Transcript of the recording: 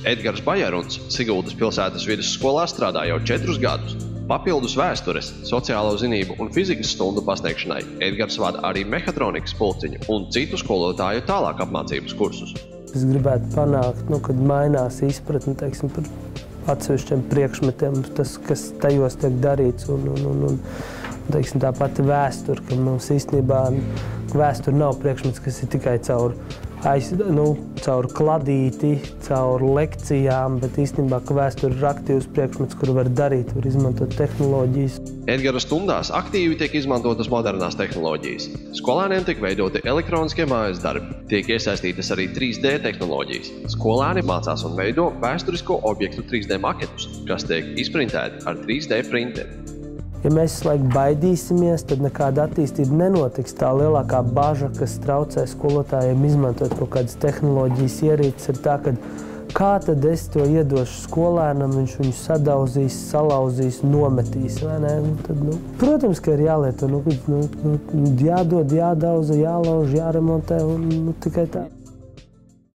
Edgars Bajeruns Siguldas pilsētas vidusskolā strādā jau 4 gadus. Papildus vēstures, sociālo zinību un fizikas stundu pasniegšanai Edgars vada arī mehatronikas pulciņu un citu skolotāju tālāk apmācības kursus. Es gribētu panākt, kad mainās izpratne, teiksim, par atsevišķiem priekšmetiem, tas, kas tajos tiek darīts, un teiksim, tā pati vēsture, ka mums īstenībā vēsture nav priekšmets, kas ir tikai caur kladīti, caur lekcijām, bet īstenībā, ka vēsture ir aktīvs priekšmets, kuru var darīt, var izmantot tehnoloģijas. Edgara stundās aktīvi tiek izmantotas modernās tehnoloģijas. Skolēniem tiek veidoti elektroniskie mājas darbi, tiek iesaistītas arī 3D tehnoloģijas. Skolēni mācās un veido vēsturisko objektu 3D maketus, kas tiek izprintēti ar 3D printeri. Ja mēs visu laiku baidīsimies, tad nekāda attīstība nenotiks. Tā lielākā baža, kas traucē skolotājiem izmantot kaut kādas tehnoloģijas ierīces, ir tā, ka kā tad es to iedošu skolēnam, viņš viņu sadauzīs, salauzīs, nometīs, vai ne? Tad, protams, ka ir jālieto, jādod, jādauza, jālauž, jāremontē un tikai tā.